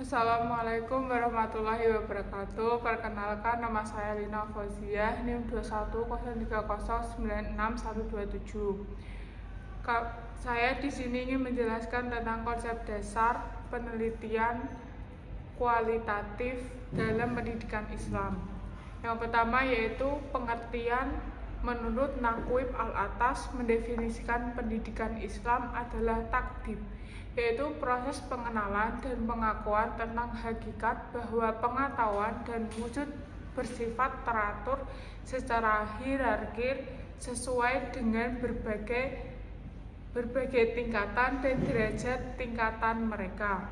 Assalamualaikum warahmatullahi wabarakatuh. Perkenalkan, nama saya Lina Fauziah, NIM 2103096127. Saya di sini ingin menjelaskan tentang konsep dasar penelitian kualitatif dalam pendidikan Islam. Yang pertama yaitu pengertian. Menurut Naqib Al-Atas, mendefinisikan pendidikan Islam adalah takdib, yaitu proses pengenalan dan pengakuan tentang hakikat bahwa pengetahuan dan wujud bersifat teratur secara hierarkis sesuai dengan berbagai tingkatan dan derajat tingkatan mereka,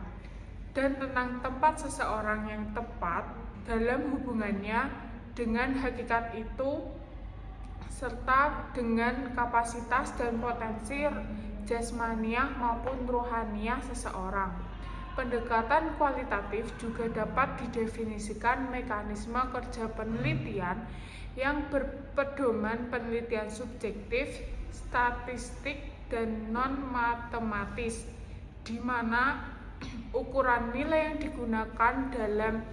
dan tentang tempat seseorang yang tepat dalam hubungannya dengan hakikat itu serta dengan kapasitas dan potensi jasmaniah maupun rohaniah seseorang. Pendekatan kualitatif juga dapat didefinisikan mekanisme kerja penelitian yang berpedoman penelitian subjektif, statistik, dan non-matematis, di mana ukuran nilai yang digunakan dalam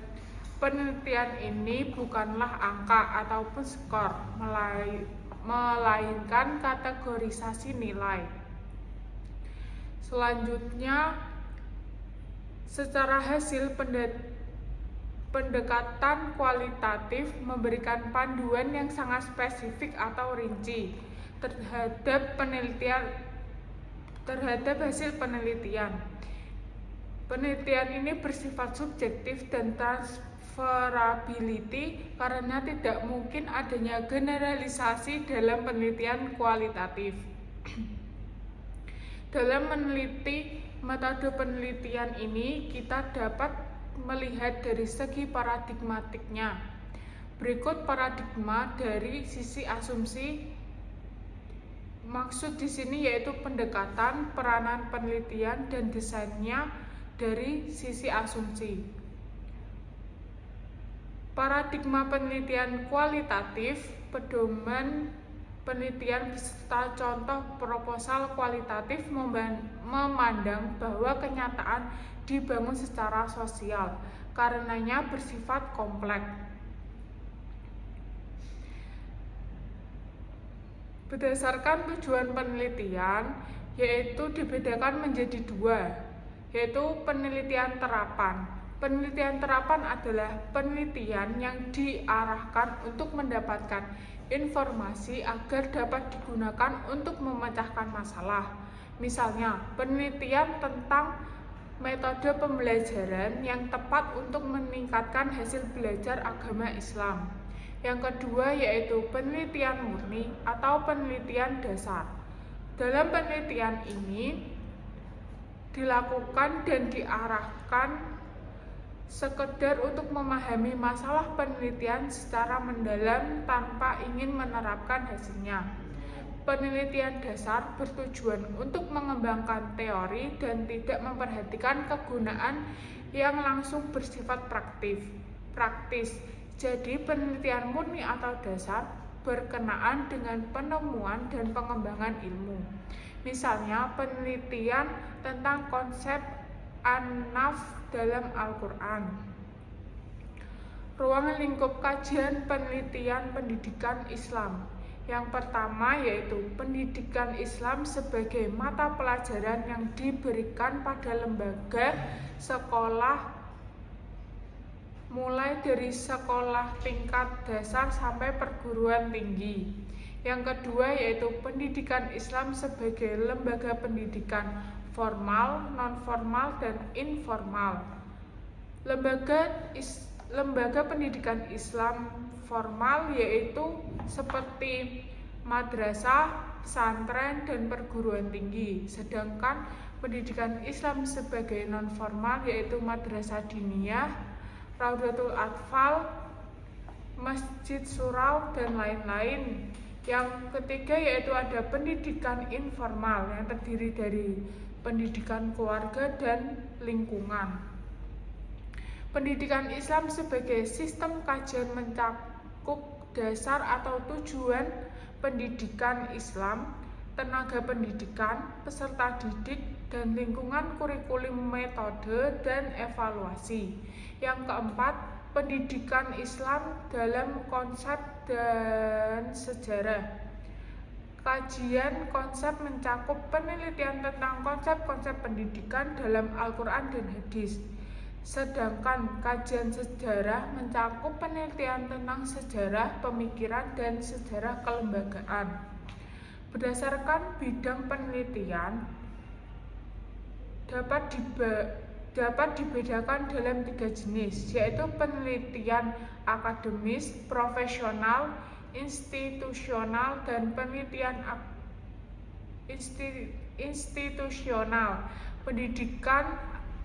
penelitian ini bukanlah angka ataupun skor, melainkan kategorisasi nilai. Selanjutnya, secara hasil pendekatan kualitatif memberikan panduan yang sangat spesifik atau rinci terhadap hasil penelitian. Penelitian ini bersifat subjektif dan transferability karena tidak mungkin adanya generalisasi dalam penelitian kualitatif. Dalam meneliti metode penelitian ini, kita dapat melihat dari segi paradigmatiknya. Berikut paradigma dari sisi asumsi. Maksud di sini yaitu pendekatan, peranan penelitian, dan desainnya dari sisi asumsi. Paradigma penelitian kualitatif, pedoman penelitian beserta contoh proposal kualitatif memandang bahwa kenyataan dibangun secara sosial, karenanya bersifat kompleks. Berdasarkan tujuan penelitian, yaitu dibedakan menjadi dua, yaitu penelitian terapan. Penelitian terapan adalah penelitian yang diarahkan untuk mendapatkan informasi agar dapat digunakan untuk memecahkan masalah. Misalnya, penelitian tentang metode pembelajaran yang tepat untuk meningkatkan hasil belajar agama Islam. Yang kedua yaitu penelitian murni atau penelitian dasar. Dalam penelitian ini dilakukan dan diarahkan sekedar untuk memahami masalah penelitian secara mendalam tanpa ingin menerapkan hasilnya. Penelitian dasar bertujuan untuk mengembangkan teori dan tidak memperhatikan kegunaan yang langsung bersifat praktis. Jadi penelitian murni atau dasar berkenaan dengan penemuan dan pengembangan ilmu. Misalnya penelitian tentang konsep an-naf dalam Al-Quran. Ruang lingkup kajian penelitian pendidikan Islam. Yang pertama yaitu pendidikan Islam sebagai mata pelajaran yang diberikan pada lembaga sekolah mulai dari sekolah tingkat dasar sampai perguruan tinggi. Yang kedua yaitu pendidikan Islam sebagai lembaga pendidikan formal, non-formal, dan informal. Lembaga pendidikan Islam formal yaitu seperti madrasah, pesantren, dan perguruan tinggi. Sedangkan pendidikan Islam sebagai non-formal yaitu madrasah diniyah, Raudatul Atfal, Masjid Surau, dan lain-lain. Yang ketiga yaitu ada pendidikan informal yang terdiri dari pendidikan keluarga dan lingkungan. Pendidikan Islam sebagai sistem kajian mencakup dasar atau tujuan pendidikan Islam, tenaga pendidikan, peserta didik, dan lingkungan, kurikulum, metode, dan evaluasi. Yang keempat, pendidikan Islam dalam konsep dan sejarah. Kajian konsep mencakup penelitian tentang konsep-konsep pendidikan dalam Al-Quran dan Hadis. Sedangkan kajian sejarah mencakup penelitian tentang sejarah pemikiran dan sejarah kelembagaan. Berdasarkan bidang penelitian, dapat dibedakan dalam 3 jenis, yaitu penelitian akademis, profesional, institusional, dan penelitian institusional. Pendidikan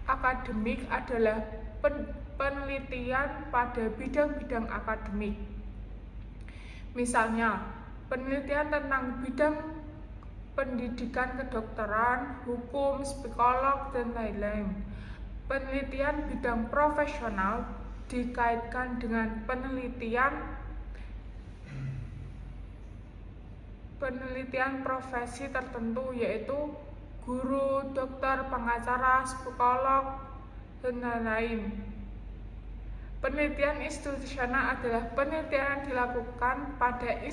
akademik adalah penelitian pada bidang-bidang akademik. Misalnya, penelitian tentang bidang pendidikan kedokteran, hukum, psikolog, dan lain-lain. Penelitian bidang profesional dikaitkan dengan penelitian profesi tertentu, yaitu guru, dokter, pengacara, psikolog, dan lain-lain. Penelitian institusional adalah penelitian yang dilakukan pada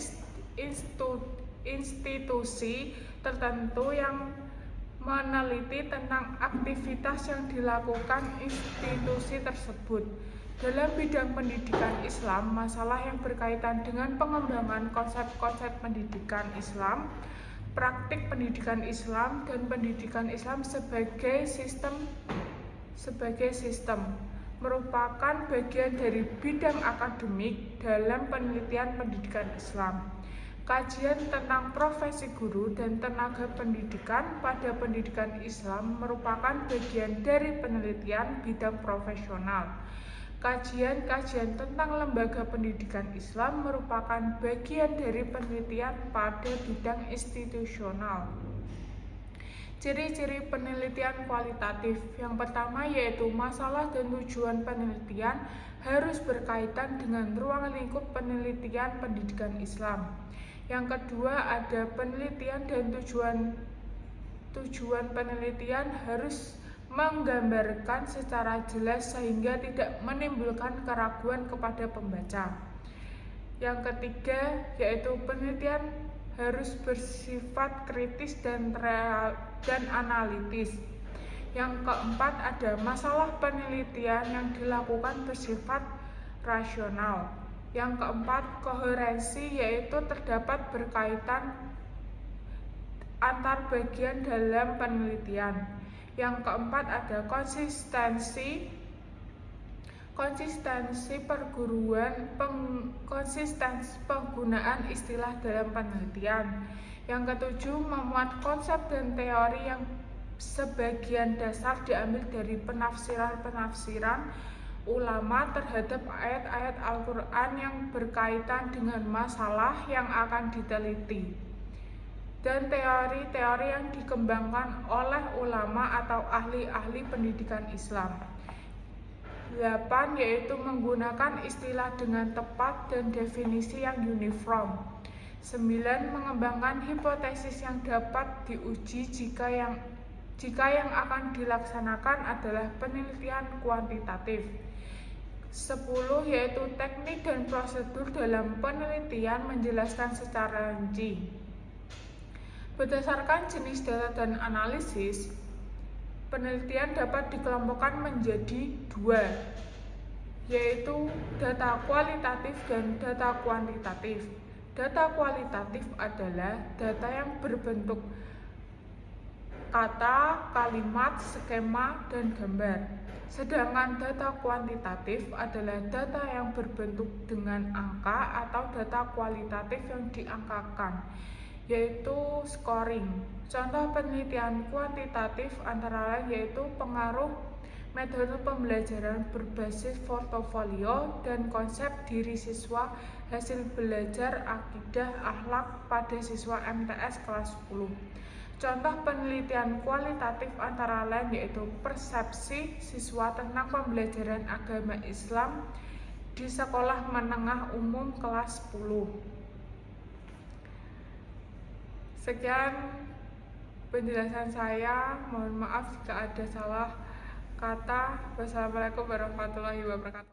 institusi tertentu yang meneliti tentang aktivitas yang dilakukan institusi tersebut. Dalam bidang pendidikan Islam, masalah yang berkaitan dengan pengembangan konsep-konsep pendidikan Islam, praktik pendidikan Islam, dan pendidikan Islam sebagai sistem merupakan bagian dari bidang akademik dalam penelitian pendidikan Islam. Kajian tentang profesi guru dan tenaga pendidikan pada pendidikan Islam merupakan bagian dari penelitian bidang profesional. Kajian-kajian tentang lembaga pendidikan Islam merupakan bagian dari penelitian pada bidang institusional. Ciri-ciri penelitian kualitatif. Yang pertama yaitu masalah dan tujuan penelitian harus berkaitan dengan ruang lingkup penelitian pendidikan Islam. Yang kedua, ada penelitian dan tujuan penelitian harus menggambarkan secara jelas sehingga tidak menimbulkan keraguan kepada pembaca. Yang ketiga, yaitu penelitian harus bersifat kritis dan analitis. Yang keempat, ada masalah penelitian yang dilakukan bersifat rasional. Yang keempat, koherensi, yaitu terdapat berkaitan antar bagian dalam penelitian. Yang keempat, ada konsistensi penggunaan istilah dalam penelitian. Yang ketujuh, memuat konsep dan teori yang sebagian dasar diambil dari penafsiran ulama terhadap ayat-ayat Al-Quran yang berkaitan dengan masalah yang akan diteliti, dan teori-teori yang dikembangkan oleh ulama atau ahli-ahli pendidikan Islam. 8. Yaitu menggunakan istilah dengan tepat dan definisi yang uniform. 9. Mengembangkan hipotesis yang dapat diuji jika yang akan dilaksanakan adalah penelitian kuantitatif. 10. Yaitu teknik dan prosedur dalam penelitian menjelaskan secara rinci. Berdasarkan jenis data dan analisis, penelitian dapat dikelompokkan menjadi 2, yaitu data kualitatif dan data kuantitatif. Data kualitatif adalah data yang berbentuk kata, kalimat, skema, dan gambar. Sedangkan data kuantitatif adalah data yang berbentuk dengan angka atau data kualitatif yang diangkakan, yaitu scoring. Contoh penelitian kuantitatif antara lain yaitu pengaruh metode pembelajaran berbasis portofolio dan konsep diri siswa, hasil belajar, akidah, akhlak pada siswa MTS kelas 10. Contoh penelitian kualitatif antara lain yaitu persepsi siswa tentang pembelajaran agama Islam di sekolah menengah umum kelas 10. Sekian penjelasan saya. Mohon maaf jika ada salah kata. Wassalamualaikum warahmatullahi wabarakatuh.